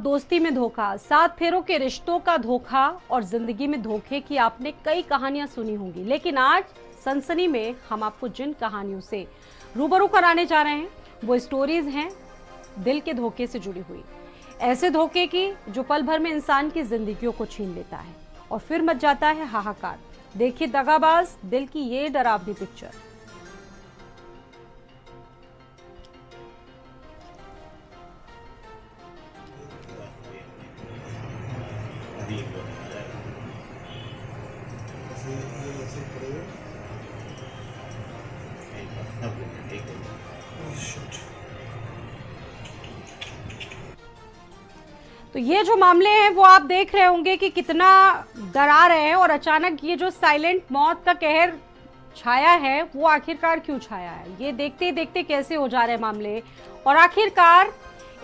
दोस्ती में धोखा, सात फेरों के रिश्तों का धोखा और जिंदगी में धोखे की आपने कई कहानियां सुनी होंगी, लेकिन आज सनसनी में हम आपको जिन कहानियों से रूबरू कराने जा रहे हैं वो स्टोरीज हैं दिल के धोखे से जुड़ी हुई। ऐसे धोखे की जो पल भर में इंसान की जिंदगियों को छीन लेता है और फिर मच जाता है हाहाकार। देखिए दगाबाज दिल की ये डरावनी पिक्चर। तो ये जो मामले हैं वो आप देख रहे होंगे कि कितना डरा रहे हैं और अचानक ये जो साइलेंट मौत का कहर छाया है वो आखिरकार क्यों छाया है, ये देखते ही देखते कैसे हो जा रहे हैं मामले और आखिरकार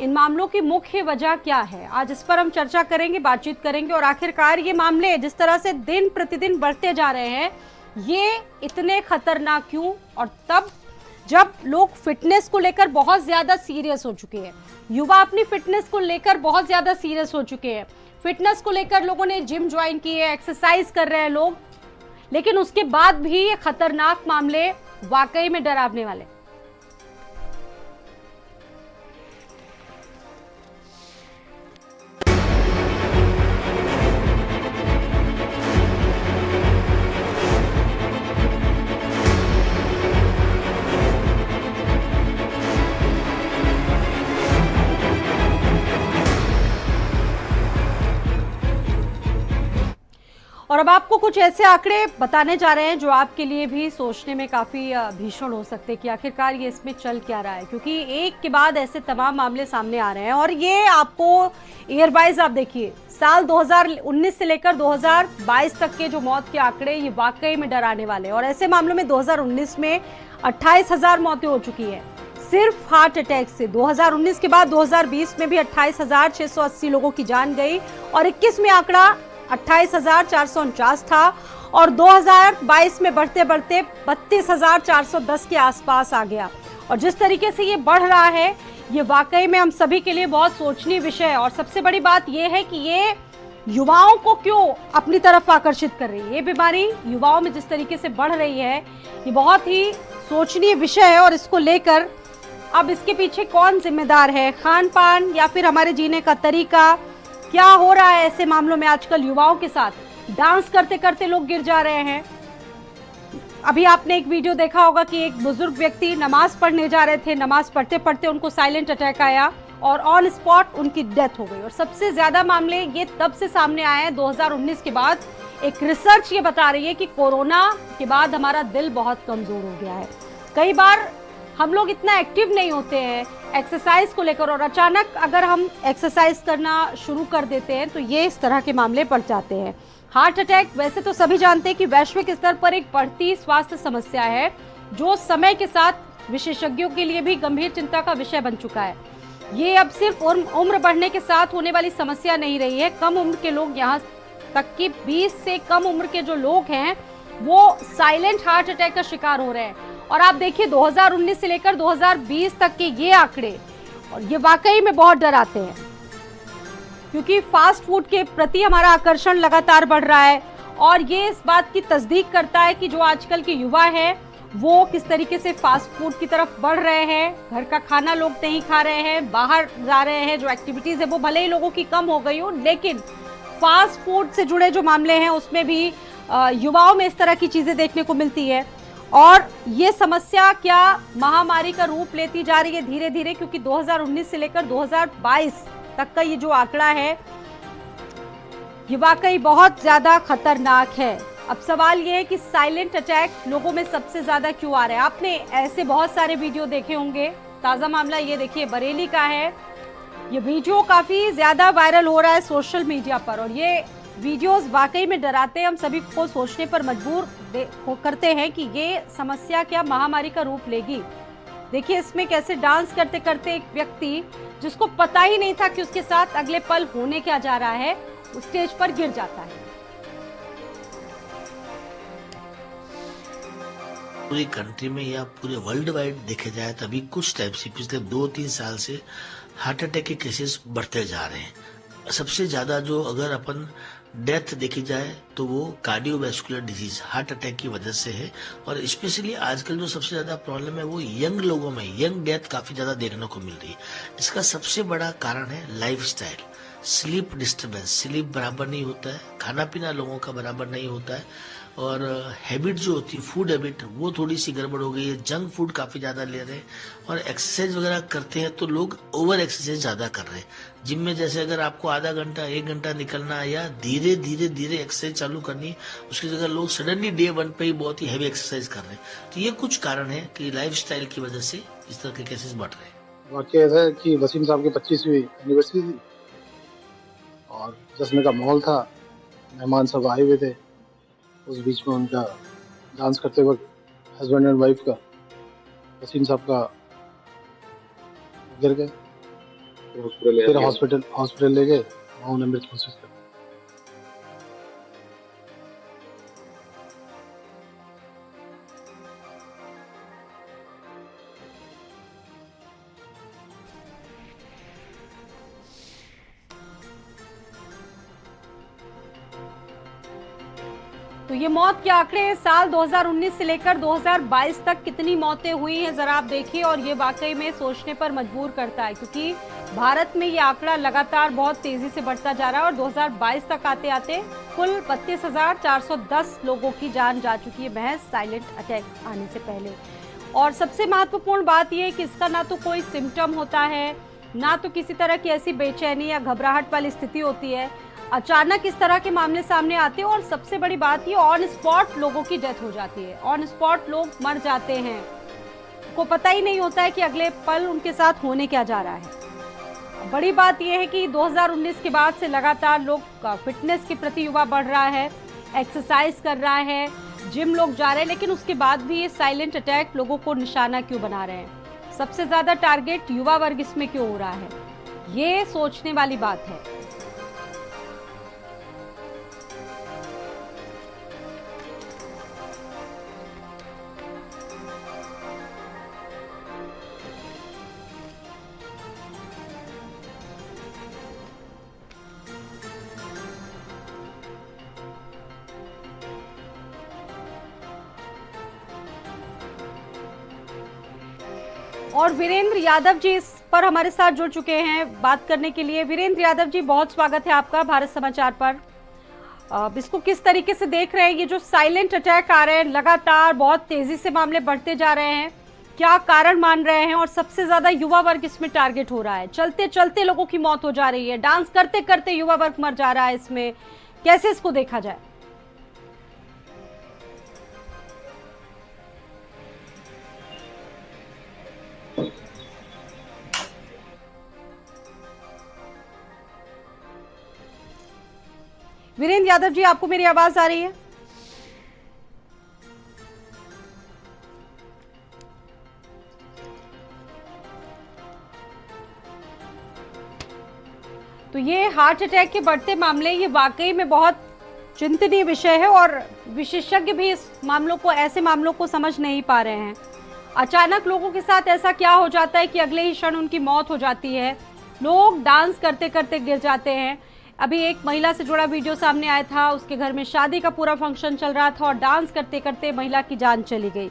इन मामलों की मुख्य वजह क्या है, आज इस पर हम चर्चा करेंगे, बातचीत करेंगे। और आखिरकार ये मामले जिस तरह से दिन प्रतिदिन बढ़ते जा रहे हैं ये इतने खतरनाक क्यों, और तब जब लोग फिटनेस को लेकर बहुत ज़्यादा सीरियस हो चुके हैं, युवा अपनी फिटनेस को लेकर बहुत ज़्यादा सीरियस हो चुके हैं, फिटनेस को लेकर लोगों ने जिम ज्वाइन की है, एक्सरसाइज कर रहे हैं लोग, लेकिन उसके बाद भी ये खतरनाक मामले वाकई में डरावने वाले। और अब आपको कुछ ऐसे आंकड़े बताने जा रहे हैं जो आपके लिए भी सोचने में काफ़ी भीषण हो सकते हैं कि आखिरकार ये इसमें चल क्या रहा है, क्योंकि एक के बाद ऐसे तमाम मामले सामने आ रहे हैं। और ये आपको ईयर वाइज आप देखिए, साल 2019 से लेकर 2022 तक के जो मौत के आंकड़े ये वाकई में डराने वाले हैं। और ऐसे मामलों में 2019 में 28,000 मौतें हो चुकी हैं सिर्फ हार्ट अटैक से। 2019 के बाद 2020 में भी 28,680 लोगों की जान गई और 21 में आंकड़ा 28,449 था और 2022 में बढ़ते बढ़ते 32,410 के आसपास आ गया। और जिस तरीके से ये बढ़ रहा है ये वाकई में हम सभी के लिए बहुत सोचनीय विषय है। और सबसे बड़ी बात ये है कि ये युवाओं को क्यों अपनी तरफ आकर्षित कर रही है, ये बीमारी युवाओं में जिस तरीके से बढ़ रही है ये बहुत ही सोचनीय विषय है। और इसको लेकर अब इसके पीछे कौन जिम्मेदार है, खान पान या फिर हमारे जीने का तरीका, क्या हो रहा है ऐसे मामलों में आजकल युवाओं के साथ, डांस करते करते लोग गिर जा रहे हैं। अभी आपने एक वीडियो देखा होगा कि एक बुजुर्ग व्यक्ति नमाज पढ़ने जा रहे थे, नमाज पढ़ते पढ़ते उनको साइलेंट अटैक आया और ऑन स्पॉट उनकी डेथ हो गई। और सबसे ज्यादा मामले ये तब से सामने आए हैं 2019 के बाद। एक रिसर्च ये बता रही है कि कोरोना के बाद हमारा दिल बहुत कमजोर हो गया है, कई बार हम लोग इतना एक्टिव नहीं होते हैं एक्सरसाइज को लेकर, और अचानक अगर हम एक्सरसाइज करना शुरू कर देते हैं तो ये इस तरह के मामले बढ़ जाते हैं। हार्ट अटैक वैसे तो सभी जानते हैं कि वैश्विक स्तर पर एक बढ़ती स्वास्थ्य समस्या है जो समय के साथ विशेषज्ञों के लिए भी गंभीर चिंता का विषय बन चुका है। ये अब सिर्फ उम्र बढ़ने के साथ होने वाली समस्या नहीं रही है, कम उम्र के लोग, यहाँ तक कि 20 से कम उम्र के जो लोग हैं वो साइलेंट हार्ट अटैक का शिकार हो रहे हैं। और आप देखिए 2019 से लेकर 2020 तक के ये आंकड़े, और ये वाकई में बहुत डराते हैं, क्योंकि फास्ट फूड के प्रति हमारा आकर्षण लगातार बढ़ रहा है। और ये इस बात की तस्दीक करता है कि जो आजकल के युवा हैं वो किस तरीके से फास्ट फूड की तरफ बढ़ रहे हैं, घर का खाना लोग नहीं खा रहे हैं, बाहर जा रहे हैं, जो एक्टिविटीज़ है वो भले ही लोगों की कम हो गई हो, लेकिन फास्ट फूड से जुड़े जो मामले हैं उसमें भी युवाओं में इस तरह की चीज़ें देखने को मिलती है। और ये समस्या क्या महामारी का रूप लेती जा रही है धीरे धीरे, क्योंकि 2019 से लेकर 2022 तक का ये जो आंकड़ा है ये वाकई बहुत ज्यादा खतरनाक है। अब सवाल ये है कि साइलेंट अटैक लोगों में सबसे ज्यादा क्यों आ रहे हैं। आपने ऐसे बहुत सारे वीडियो देखे होंगे, ताजा मामला ये देखिए बरेली का है, ये वीडियो काफी ज्यादा वायरल हो रहा है सोशल मीडिया पर और ये वीडियोस वाकई में डराते हैं, हम सभी को सोचने पर मजबूर करते हैं कि ये समस्या क्या महामारी का रूप लेगी। देखिए इसमें कैसे डांस करते करते एक व्यक्ति जिसको पता ही नहीं था कि उसके साथ अगले पल होने क्या जा रहा है उस स्टेज पर गिर जाता है। पूरी कंट्री में या पूरे वर्ल्ड वाइड देखे जाए तभी कुछ टाइम से पिछले 2-3 साल से हार्ट अटैक के केसेस बढ़ते जा रहे हैं। सबसे ज्यादा जो अगर अपन डेथ देखी जाए तो वो कार्डियोवैस्कुलर डिजीज हार्ट अटैक की वजह से है। और स्पेशली आजकल जो सबसे ज्यादा प्रॉब्लम है वो यंग लोगों में यंग डेथ काफी ज्यादा देखने को मिल रही है। इसका सबसे बड़ा कारण है लाइफस्टाइल, स्लीप डिस्टर्बेंस, स्लीप बराबर नहीं होता है, खाना पीना लोगों का बराबर नहीं होता है, और हैबिट जो होती है फूड हैबिट वो थोड़ी सी गड़बड़ हो गई है। जंक फूड काफी ज्यादा ले रहे हैं, और एक्सरसाइज वगैरह करते हैं तो लोग ओवर एक्सरसाइज ज्यादा कर रहे हैं। जिम में जैसे अगर आपको आधा घंटा 1 घंटा निकलना है या धीरे धीरे धीरे एक्सरसाइज चालू करनी है, उसकी जगह लोग सडनली डे 1 पे ही बहुत ही हैवी एक्सरसाइज कर रहे हैं। तो ये कुछ कारण है कि लाइफस्टाइल की वजह से इस तरह के केसेस बढ़ रहे हैं। वाकया ऐसा है कि वसीम साहब की 25वीं एनिवर्सरी थी और जश्न का माहौल था, मेहमान सब आए हुए थे। उस बीच में उनका डांस करते वक्त हस्बैंड एंड वाइफ का वसीम साहब का गिर गए, फिर हॉस्पिटल ले गए, वहाँ उन्हें मृत घोषित कर दिया। तो ये मौत के आंकड़े साल 2019 से लेकर 2022 तक कितनी मौतें हुई हैं जरा आप देखिए, और ये वाकई में सोचने पर मजबूर करता है, क्योंकि भारत में ये आंकड़ा लगातार बहुत तेजी से बढ़ता जा रहा है और 2022 तक आते आते कुल 32,410 लोगों की जान जा चुकी है महज साइलेंट अटैक आने से पहले। और सबसे महत्वपूर्ण बात यह है कि इसका ना तो कोई सिम्टम होता है, ना तो किसी तरह की ऐसी बेचैनी या घबराहट वाली स्थिति होती है। अचानक इस तरह के मामले सामने आते हैं और सबसे बड़ी बात ये ऑन स्पॉट लोगों की डेथ हो जाती है, ऑन स्पॉट लोग मर जाते हैं, को पता ही नहीं होता है कि अगले पल उनके साथ होने क्या जा रहा है। बड़ी बात यह है कि 2019 के बाद से लगातार लोग फिटनेस के प्रति युवा बढ़ रहा है, एक्सरसाइज कर रहा है, जिम लोग जा रहे हैं, लेकिन उसके बाद भी ये साइलेंट अटैक लोगों को निशाना क्यों बना रहे हैं? सबसे ज्यादा टारगेट युवा वर्ग इसमें क्यों हो रहा है? ये सोचने वाली बात है। और वीरेंद्र यादव जी इस पर हमारे साथ जुड़ चुके हैं बात करने के लिए। वीरेंद्र यादव जी, बहुत स्वागत है आपका भारत समाचार पर। इसको किस तरीके से देख रहे हैं, ये जो साइलेंट अटैक आ रहे हैं लगातार, बहुत तेजी से मामले बढ़ते जा रहे हैं, क्या कारण मान रहे हैं? और सबसे ज्यादा युवा वर्ग इसमें टारगेट हो रहा है, चलते चलते लोगों की मौत हो जा रही है, डांस करते करते युवा वर्ग मर जा रहा है, इसमें कैसे इसको देखा जाए? वीरेंद्र यादव जी, आपको मेरी आवाज आ रही है? तो ये हार्ट अटैक के बढ़ते मामले, ये वाकई में बहुत चिंतनीय विषय है और विशेषज्ञ भी इस मामलों को, ऐसे मामलों को समझ नहीं पा रहे हैं। अचानक लोगों के साथ ऐसा क्या हो जाता है कि अगले ही क्षण उनकी मौत हो जाती है, लोग डांस करते करते गिर जाते हैं। अभी एक महिला से जुड़ा वीडियो सामने आया था, उसके घर में शादी का पूरा फंक्शन चल रहा था और डांस करते करते महिला की जान चली गई।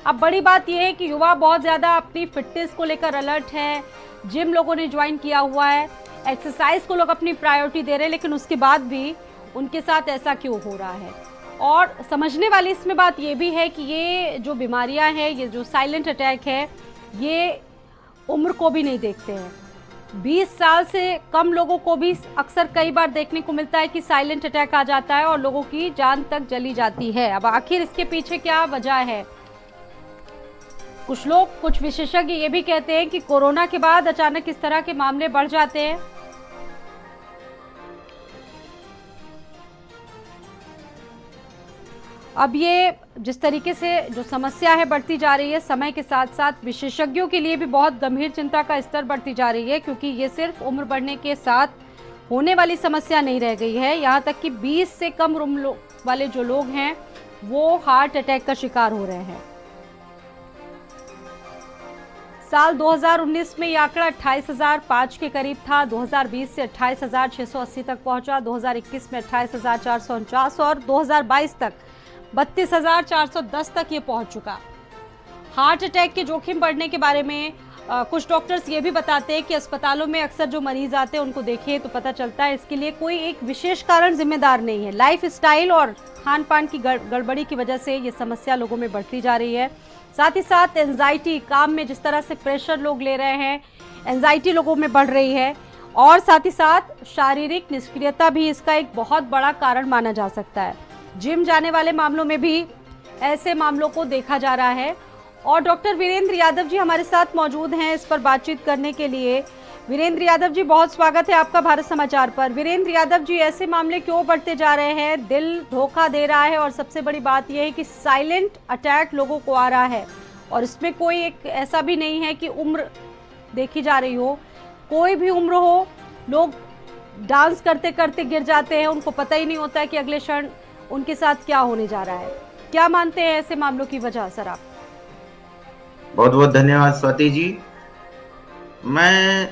अब बड़ी बात यह है कि युवा बहुत ज़्यादा अपनी फिटनेस को लेकर अलर्ट है, जिम लोगों ने ज्वाइन किया हुआ है, एक्सरसाइज को लोग अपनी प्रायोरिटी दे रहे हैं, लेकिन उसके बाद भी उनके साथ ऐसा क्यों हो रहा है? और समझने वाली इसमें बात ये भी है कि ये जो बीमारियां हैं, ये जो साइलेंट अटैक है, ये उम्र को भी नहीं देखते हैं। 20 साल से कम लोगों को भी अक्सर कई बार देखने को मिलता है कि साइलेंट अटैक आ जाता है और लोगों की जान तक चली जाती है। अब आखिर इसके पीछे क्या वजह है? कुछ लोग, कुछ विशेषज्ञ ये भी कहते हैं कि कोरोना के बाद अचानक इस तरह के मामले बढ़ जाते हैं। अब ये जिस तरीके से जो समस्या है बढ़ती जा रही है, समय के साथ साथ विशेषज्ञों के लिए भी बहुत गंभीर चिंता का स्तर बढ़ती जा रही है, क्योंकि ये सिर्फ उम्र बढ़ने के साथ होने वाली समस्या नहीं रह गई है। यहाँ तक कि 20 से कम उम्र वाले जो लोग हैं वो हार्ट अटैक का शिकार हो रहे हैं। साल 2019 में ये आंकड़ा 28,005 के करीब था। 2020 से 28,680 तक पहुंचा। 2021 में 28,449 और 2022 तक 32,410 तक ये पहुंच चुका। हार्ट अटैक के जोखिम बढ़ने के बारे में कुछ डॉक्टर्स ये भी बताते हैं कि अस्पतालों में अक्सर जो मरीज आते हैं उनको देखिए तो पता चलता है इसके लिए कोई एक विशेष कारण जिम्मेदार नहीं है। लाइफ स्टाइल और खान पान की गड़बड़ी की वजह से ये समस्या लोगों में बढ़ती जा रही है। साथ ही साथ एंजाइटी, काम में जिस तरह से प्रेशर लोग ले रहे हैं, एंजाइटी लोगों में बढ़ रही है। और साथ ही साथ शारीरिक निष्क्रियता भी इसका एक बहुत बड़ा कारण माना जा सकता है। जिम जाने वाले मामलों में भी ऐसे मामलों को देखा जा रहा है। और डॉक्टर वीरेंद्र यादव जी हमारे साथ मौजूद हैं इस पर बातचीत करने के लिए। वीरेंद्र यादव जी, बहुत स्वागत है आपका भारत समाचार पर। वीरेंद्र यादव जी, ऐसे मामले क्यों बढ़ते जा रहे हैं? दिल धोखा दे रहा है और सबसे बड़ी बात यह है कि साइलेंट अटैक लोगों को आ रहा है और इसमें कोई एक ऐसा भी नहीं है कि उम्र देखी जा रही हो, कोई भी उम्र हो, लोग डांस करते करते गिर जाते हैं, उनको पता ही नहीं होता है कि अगले क्षण उनके साथ क्या होने जा रहा है। क्या मानते हैं ऐसे मामलों की वजह सर आप? बहुत बहुत धन्यवाद स्वाति जी। मैं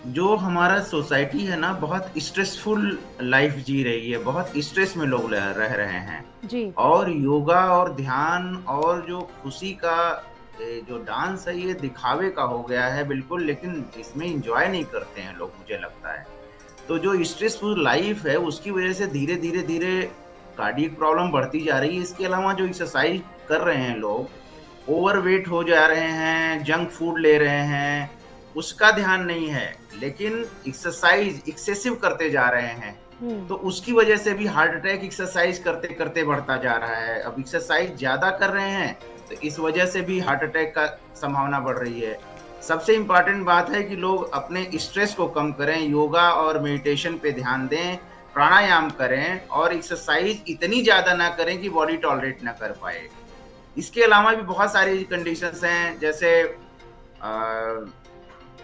जो हमारा सोसाइटी है ना, बहुत स्ट्रेसफुल लाइफ जी रही है, बहुत स्ट्रेस में लोग रह रहे हैं जी। और योगा और ध्यान और जो खुशी का जो डांस है ये दिखावे का हो गया है बिल्कुल, लेकिन इसमें एंजॉय नहीं करते हैं लोग, मुझे लगता है। तो जो स्ट्रेसफुल लाइफ है उसकी वजह से धीरे धीरे धीरे कार्डियक प्रॉब्लम बढ़ती जा रही है। इसके अलावा जो एक्सरसाइज कर रहे हैं लोग, ओवरवेट हो जा रहे हैं, जंक फूड ले रहे हैं, उसका ध्यान नहीं है, लेकिन एक्सरसाइज एक्सेसिव करते जा रहे हैं, तो उसकी वजह से भी हार्ट अटैक एक्सरसाइज करते करते बढ़ता जा रहा है। अब एक्सरसाइज ज्यादा कर रहे हैं तो इस वजह से भी हार्ट अटैक का संभावना बढ़ रही है। सबसे इम्पोर्टेंट बात है कि लोग अपने स्ट्रेस को कम करें, योगा और मेडिटेशन पे ध्यान दें, प्राणायाम करें और एक्सरसाइज इतनी ज्यादा ना करें कि बॉडी टॉलरेट ना कर पाए। इसके अलावा भी बहुत सारी कंडीशंस हैं, जैसे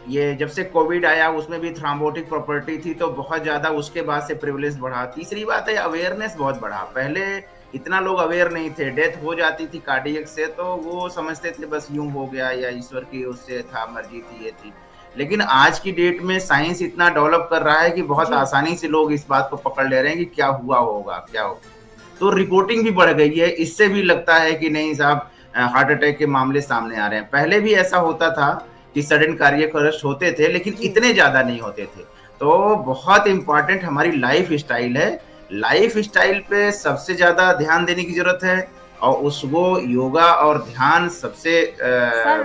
ये जब से कोविड आया उसमें भी थ्रोम्बोटिक प्रॉपर्टी थी तो बहुत ज्यादा उसके बाद से प्रिविलेज बढ़ा। तीसरी बात है अवेयरनेस बहुत बढ़ा। पहले इतना लोग अवेयर नहीं थे, डेथ हो जाती थी कार्डियक से तो वो समझते थे बस यूं हो गया या ईश्वर की उससे था, मर्जी थी, ये थी। लेकिन आज की डेट में साइंस इतना डेवलप कर रहा है कि बहुत आसानी से लोग इस बात को पकड़ ले रहे हैं कि क्या हुआ होगा, क्या होगा। तो रिपोर्टिंग भी बढ़ गई है, इससे भी लगता है कि नहीं साहब हार्ट अटैक के मामले सामने आ रहे हैं। पहले भी ऐसा होता था कि सडन कार्डियक अरेस्ट होते थे, लेकिन इतने ज्यादा नहीं होते थे। तो बहुत इंपॉर्टेंट हमारी लाइफ स्टाइल है। लाइफ स्टाइल पे सबसे ज्यादा ध्यान देने की जरूरत है और उसको योगा और ध्यान सबसे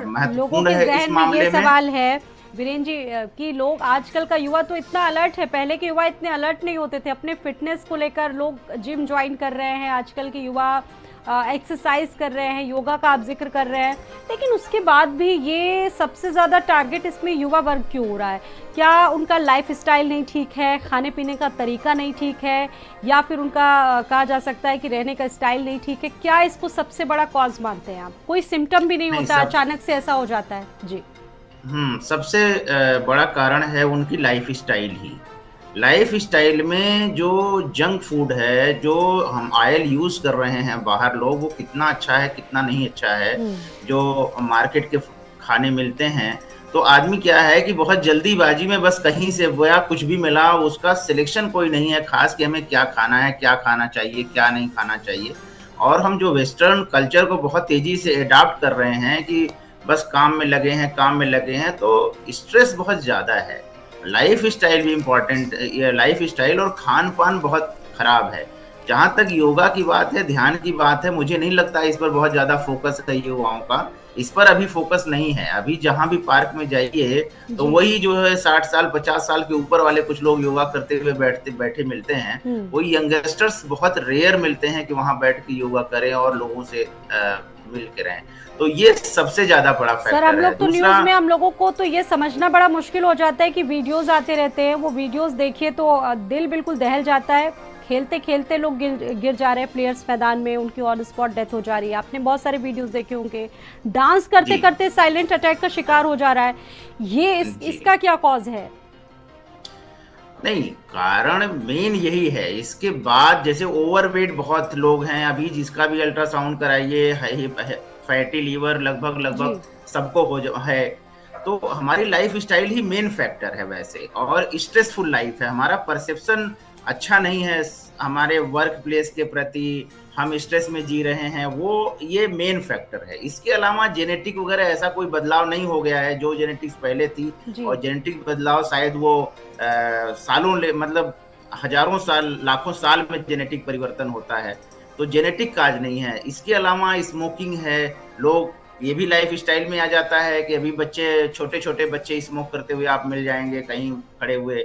महत्वपूर्ण है इस मामले में। सवाल है वीरेंद्र जी कि लोग आजकल का युवा तो इतना अलर्ट है, पहले के युवा इतने अलर्ट नहीं होते थे। अपने फिटनेस को लेकर लोग जिम ज्वाइन कर रहे हैं, आजकल के युवा एक्सरसाइज कर रहे हैं, योगा का आप जिक्र कर रहे हैं, लेकिन उसके बाद भी ये सबसे ज़्यादा टारगेट इसमें युवा वर्ग क्यों हो रहा है? क्या उनका लाइफ स्टाइल नहीं ठीक है, खाने पीने का तरीका नहीं ठीक है, या फिर उनका कहा जा सकता है कि रहने का स्टाइल नहीं ठीक है? क्या इसको सबसे बड़ा कॉज मानते हैं आप? कोई सिम्टम भी नहीं होता, अचानक से ऐसा हो जाता है? जी। सबसे बड़ा कारण है उनकी लाइफ स्टाइल ही। लाइफ स्टाइल में जो जंक फूड है, जो हम ऑयल यूज कर रहे हैं बाहर लोग, वो कितना अच्छा है कितना नहीं अच्छा है। जो मार्केट के खाने मिलते हैं तो आदमी क्या है कि बहुत जल्दीबाजी में बस कहीं से या कुछ भी मिला, उसका सिलेक्शन कोई नहीं है खास कि हमें क्या खाना है, क्या खाना चाहिए, क्या नहीं खाना चाहिए। और हम जो वेस्टर्न कल्चर को बहुत तेजी से अडॉप्ट कर रहे हैं कि बस काम में लगे हैं, काम में लगे हैं, तो स्ट्रेस बहुत ज्यादा है। लाइफ स्टाइल भी इम्पोर्टेंट, लाइफ स्टाइल और खान पान बहुत खराब है। जहां तक योगा की बात है, ध्यान की बात है, मुझे नहीं लगता इस पर बहुत ज्यादा फोकस है युवाओं का। इस पर अभी फोकस नहीं है। अभी जहां भी पार्क में जाइए तो वही जो है 60 साल 50 साल के ऊपर वाले कुछ लोग योगा करते हुए बैठे मिलते हैं। वही यंगस्टर्स बहुत रेयर मिलते हैं कि वहां बैठ के योगा करें और लोगों से मिल के रहें। तो ये सबसे ज्यादा बड़ा फैक्टर है। सर, हम लोग तो न्यूज में हम लोगों को तो ये समझना बड़ा मुश्किल हो जाता है कि वीडियोस आते रहते हैं, वो वीडियोस देखिए तो दिल बिल्कुल दहल जाता है। खेलते खेलते लोग गिर जा रहे हैं प्लेयर्स मैदान में, उनकी ऑन स्पॉट डेथ हो जा रही है। आपने बहुत सारे वीडियोस देखे होंगे। डांस करते करते साइलेंट अटैक का शिकार हो जा रहा है। ये इसका क्या कॉज है? नहीं, कारण मेन यही है। इसके बाद जैसे ओवरवेट बहुत लोग हैं, अभी जिसका भी अल्ट्रासाउंड कराइए फैटी लीवर लगभग सबको है। तो हमारी लाइफ स्टाइल ही मेन फैक्टर है वैसे, और स्ट्रेसफुल लाइफ है, हमारा परसेप्शन अच्छा नहीं है हमारे वर्क प्लेस के प्रति, हम स्ट्रेस में जी रहे हैं, वो ये मेन फैक्टर है। इसके अलावा जेनेटिक वगैरह ऐसा कोई बदलाव नहीं हो गया है, जो जेनेटिक्स पहले थी, जी। और जेनेटिक बदलाव शायद वो सालों मतलब हजारों साल लाखों साल में जेनेटिक परिवर्तन होता है, तो जेनेटिक काज नहीं है। इसके अलावा स्मोकिंग है, लोग ये भी लाइफ स्टाइल में आ जाता है कि अभी बच्चे छोटे छोटे बच्चे स्मोक करते हुए आप मिल जाएंगे कहीं खड़े हुए,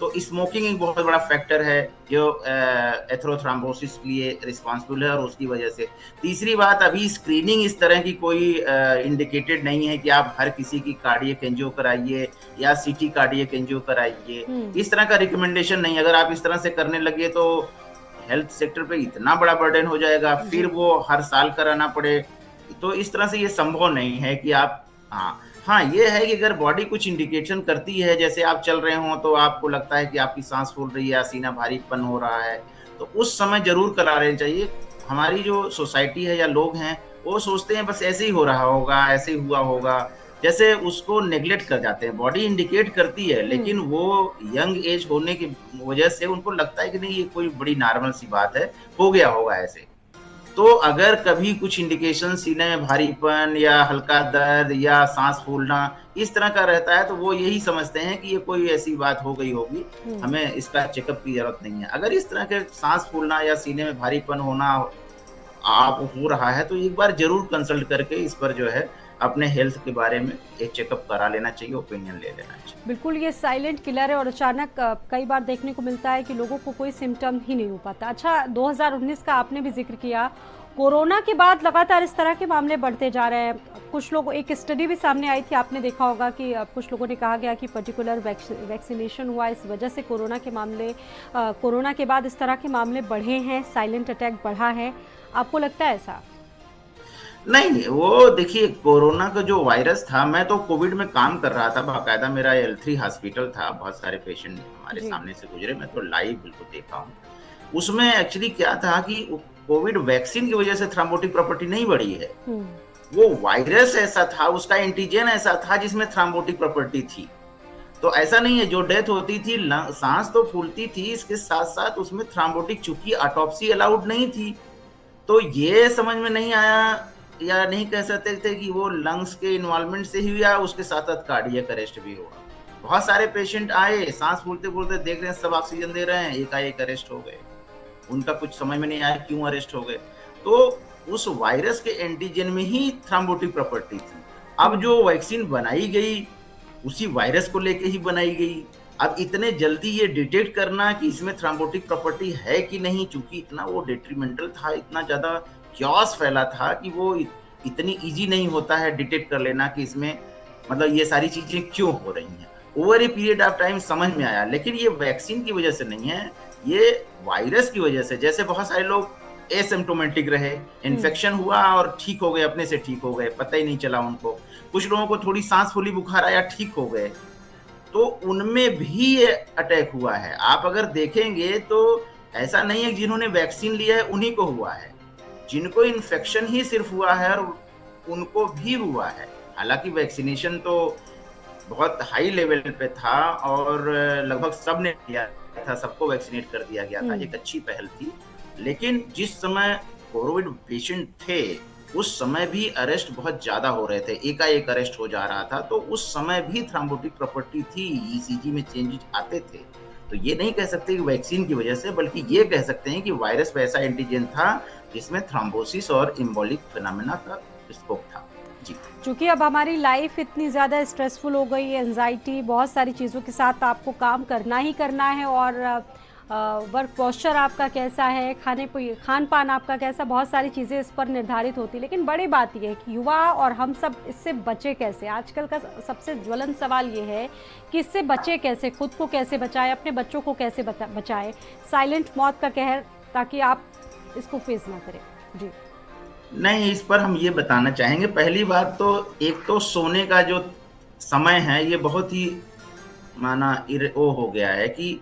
तो स्मोकिंग एक बहुत बड़ा फैक्टर है जो एथेरोथ्रोम्बोसिस के लिए रिस्पॉन्सिबल है, और उसकी वजह से। तीसरी बात, अभी स्क्रीनिंग इस तरह की कोई इंडिकेटेड नहीं है कि आप हर किसी की कार्डियक एंजियो कराइए या सीटी कार्डियक एंजियो कराइए, इस तरह का रिकमेंडेशन नहीं। अगर आप इस तरह से करने लगे तो हेल्थ सेक्टर पे इतना बड़ा बर्डन हो जाएगा, फिर वो हर साल कराना पड़े, तो इस तरह से ये संभव नहीं है कि आप, हाँ ये है कि अगर बॉडी कुछ इंडिकेशन करती है, जैसे आप चल रहे हो तो आपको लगता है कि आपकी सांस फूल रही है, सीना भारीपन हो रहा है, तो उस समय जरूर करा लेना चाहिए। हमारी जो सोसाइटी है या लोग हैं, वो सोचते हैं बस ऐसे ही हो रहा होगा, ऐसे ही हुआ होगा, जैसे उसको नेग्लेक्ट कर जाते हैं। बॉडी इंडिकेट करती है, लेकिन वो यंग एज होने की वजह से उनको लगता है कि नहीं ये कोई बड़ी नॉर्मल सी बात है, हो गया होगा ऐसे। तो अगर कभी कुछ इंडिकेशन सीने में भारीपन या हल्का दर्द या सांस फूलना इस तरह का रहता है, तो वो यही समझते हैं कि ये कोई ऐसी बात हो गई होगी, हमें इसका चेकअप की जरूरत नहीं है। अगर इस तरह के सांस फूलना या सीने में भारीपन होना आप हो रहा है, तो एक बार जरूर कंसल्ट करके इस पर जो है अपने हेल्थ के बारे में एक चेकअप करा लेना चाहिए, ओपिनियन ले लेना चाहिए। बिल्कुल, ये साइलेंट किलर है और अचानक कई बार देखने को मिलता है कि लोगों को कोई सिम्टम ही नहीं हो पाता। अच्छा, 2019 का आपने भी जिक्र किया, कोरोना के बाद लगातार इस तरह के मामले बढ़ते जा रहे हैं। कुछ लोग, एक स्टडी भी सामने आई थी, आपने देखा होगा कि कुछ लोगों ने कहा गया कि पर्टिकुलर वैक्सीनेशन हुआ, इस वजह से कोरोना के मामले, कोरोना के बाद इस तरह के मामले बढ़े हैं, साइलेंट अटैक बढ़ा है। आपको लगता है ऐसा? नहीं, वो देखिए कोरोना का जो वायरस था, मैं तो कोविड में काम कर रहा था बाकायदा, मेरा L3 हॉस्पिटल था, बहुत सारे पेशेंट हमारे सामने से गुजरे, मैं तो लाइव बिल्कुल देखा हूँ। उसमें एक्चुअली क्या था कि कोविड वैक्सीन की वजह से थ्रोम्बोटिक प्रॉपर्टी नहीं बढ़ी है, वो वायरस ऐसा था, उसका एंटीजन ऐसा था जिसमें थ्रोम्बोटिक प्रॉपर्टी थी। तो ऐसा नहीं है, जो डेथ होती थी सांस तो फूलती थी, इसके साथ साथ उसमें थ्रोम्बोटिक, चूंकि ऑटोप्सी अलाउड नहीं थी, तो ये समझ में नहीं आया या नहीं कह सकते थे कि वो लंग्स के इन्वॉल्वमेंट से ही हुआ, उसके साथ साथ कार्डियक अरेस्ट भी हुआ। बहुत सारे पेशेंट आए, सांस फूलते फूलते देख रहे हैं सब ऑक्सीजन दे रहे हैं, एकाएक अरेस्ट हो गए, उनका कुछ समझ में नहीं आया क्यों अरेस्ट हो गए। तो उस वायरस के एंटीजन में ही थ्रोम्बोटिक प्रॉपर्टी थी। अब जो वैक्सीन बनाई गई उसी वायरस को लेके ही बनाई गई। अब इतने जल्दी ये डिटेक्ट करना कि इसमें थ्रोम्बोटिक प्रॉपर्टी है कि नहीं, चूंकि इतना वो डेट्रीमेंटल था, इतना ज्यादा क्योस फैला था कि वो इतनी इजी नहीं होता है डिटेक्ट कर लेना कि इसमें मतलब ये सारी चीजें क्यों हो रही हैं। Over a period of time समझ में आया, लेकिन ये वैक्सीन की वजह से नहीं है, ये वायरस की वजह से। जैसे बहुत सारे लोग एसिम्प्टोमेटिक रहे, इन्फेक्शन हुआ और ठीक हो गए, अपने से ठीक हो गए, पता ही नहीं चला उनको। कुछ लोगों को थोड़ी सांस फूली, बुखार आया, ठीक हो गए, तो उनमें भी ये अटैक हुआ है। आप अगर देखेंगे तो ऐसा नहीं है जिन्होंने वैक्सीन लिया है उन्हीं को हुआ है, जिनको इन्फेक्शन ही सिर्फ हुआ है और उनको भी हुआ है। हालांकि वैक्सीनेशन तो बहुत हाई लेवल पे था और लगभग सब ने लिया था, सबको वैक्सीनेट कर दिया गया था, एक अच्छी पहल थी। लेकिन जिस समय कोविड पेशेंट थे उस समय भी अरेस्ट बहुत ज्यादा हो रहे थे, एकाएक अरेस्ट हो जा रहा था, तो उस समय भी थ्रोम्बोटिक प्रॉपर्टी थी, ईसीजी में चेंजेस आते थे। तो ये नहीं कह सकते कि वैक्सीन की वजह से, बल्कि ये कह सकते हैं कि वायरस वैसा एंटीजन था जिसमें थ्रोम्बोसिस और एम्बोलिक फिनोमेना का स्कोप था। जी, क्योंकि अब हमारी लाइफ इतनी ज़्यादा स्ट्रेसफुल हो गई है, एंजाइटी, बहुत सारी चीज़ों के साथ आपको काम करना ही करना है, और वर्क पोस्चर आपका कैसा है, खान पान आपका कैसा, बहुत सारी चीज़ें इस पर निर्धारित होती। लेकिन बड़ी बात यह है कि युवा और हम सब इससे बचे कैसे। आजकल का सबसे ज्वलन सवाल ये है कि इससे बचे कैसे, खुद को कैसे बचाएं, अपने बच्चों को कैसे बचाएं, साइलेंट मौत का कहर, ताकि आप इसको फेस ना करें। जी नहीं, इस पर हम ये बताना चाहेंगे, पहली बात तो एक तो सोने का जो समय है ये बहुत ही माना वो हो गया है कि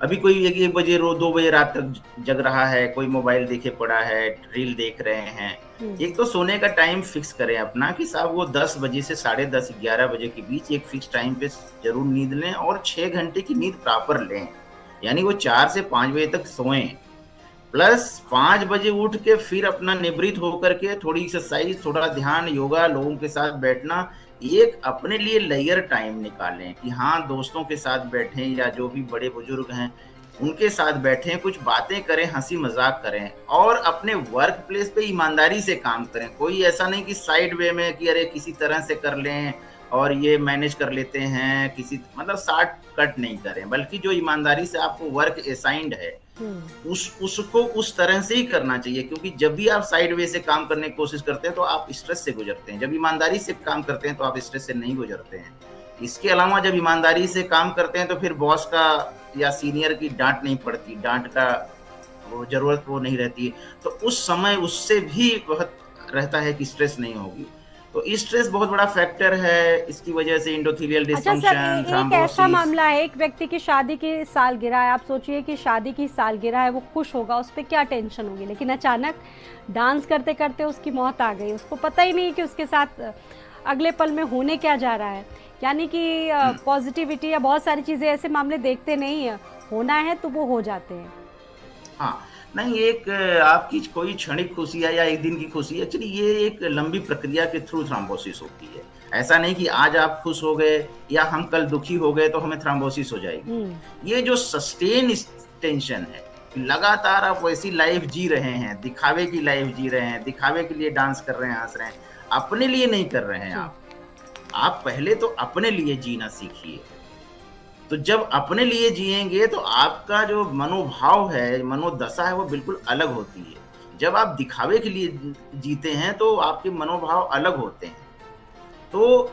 अभी कोई एक बजे 2 बजे रात तक जग रहा है, कोई मोबाइल देखे पड़ा है, रील देख रहे हैं। एक तो सोने का टाइम फिक्स करें अपना कि साहब वो 10 बजे से 10:30 11 बजे के बीच एक फिक्स टाइम पे जरूर नींद लें और 6 घंटे की नींद प्रॉपर लें, यानी वो 4 से 5 बजे तक सोएं। प्लस 5 बजे उठ के फिर अपना निवृत्त होकर के थोड़ी एक्सरसाइज, थोड़ा ध्यान, योगा, लोगों के साथ बैठना, एक अपने लिए लेयर टाइम निकालें कि हाँ दोस्तों के साथ बैठें या जो भी बड़े बुजुर्ग हैं उनके साथ बैठें, कुछ बातें करें, हंसी मजाक करें और अपने वर्क प्लेस पे ईमानदारी से काम करें। कोई ऐसा नहीं कि साइड वे में कि अरे किसी तरह से कर लें और ये मैनेज कर लेते हैं, किसी मतलब शॉर्ट कट नहीं करें, बल्कि जो ईमानदारी से आपको वर्क असाइंड है उसको उस तरह से ही करना चाहिए। क्योंकि जब भी आप साइड वे से काम करने की कोशिश करते हैं तो आप स्ट्रेस से गुजरते हैं, जब ईमानदारी से काम करते हैं तो आप स्ट्रेस से नहीं गुजरते हैं। इसके अलावा जब ईमानदारी से काम करते हैं तो फिर बॉस का या सीनियर की डांट नहीं पड़ती, डांट का वो जरूरत वो नहीं रहती है, तो उस समय उससे भी बहुत रहता है कि स्ट्रेस नहीं होगी। तो स्ट्रेस बहुत बड़ा फैक्टर है, इसकी वजह से एंडोथेलियल अच्छा सर, डिसफंक्शन, एक ऐसा थ्रोम्बोसिस। मामला है, एक व्यक्ति की शादी की सालगिरह है, आप सोचिए कि शादी की सालगिरह है, वो खुश होगा, उस पर क्या टेंशन होगी, लेकिन अचानक डांस करते करते उसकी मौत आ गई, उसको पता ही नहीं कि उसके साथ अगले पल में होने क्या जा रहा है। यानी कि पॉजिटिविटी या बहुत सारी चीज़ें, ऐसे मामले देखते नहीं है, होना है तो वो हो जाते हैं। हाँ, नहीं, एक आपकी कोई क्षणिक खुशी है या एक दिन की खुशी है, एक्चुअली ये एक लंबी प्रक्रिया के थ्रू थ्रोम्बोसिस होती है। ऐसा नहीं कि आज आप खुश हो गए या हम कल दुखी हो गए तो हमें थ्रोम्बोसिस हो जाएगी। ये जो सस्टेन टेंशन है, लगातार आप वैसी लाइफ जी रहे हैं, दिखावे की लाइफ जी रहे हैं, दिखावे के लिए डांस कर रहे हैं, हंस रहे हैं, अपने लिए नहीं कर रहे हैं आप पहले तो अपने लिए जीना सीखिए। तो जब अपने लिए जिएंगे तो आपका जो मनोभाव है, मनोदशा है, वो बिल्कुल अलग होती है। जब आप दिखावे के लिए जीते हैं तो आपके मनोभाव अलग होते हैं। तो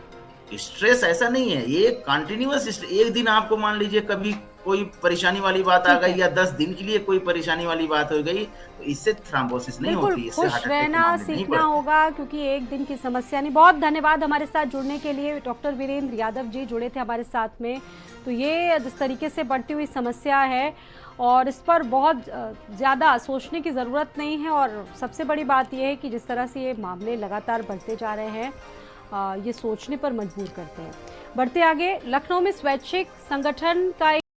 स्ट्रेस ऐसा नहीं है, ये कंटिन्यूअस, एक दिन आपको मान लीजिए कभी कोई परेशानी वाली बात आ गई या 10 दिन के लिए कोई परेशानी वाली बात हो गई, तो इससे थ्रोम्बोसिस नहीं बिल्कुल होती, इससे खुश हार्ट अटैक के रहना मामले नहीं सीखना बढ़ते। होगा, क्योंकि एक दिन की समस्या नहीं। बहुत धन्यवाद हमारे साथ जुड़ने के लिए, डॉक्टर वीरेंद्र यादव जी जुड़े थे हमारे साथ में। तो ये जिस तरीके से बढ़ती हुई समस्या है और इस पर बहुत ज़्यादा सोचने की ज़रूरत नहीं है, और सबसे बड़ी बात यह है कि जिस तरह से ये मामले लगातार बढ़ते जा रहे हैं, ये सोचने पर मजबूर करते हैं। बढ़ते आगे, लखनऊ में स्वैच्छिक संगठन का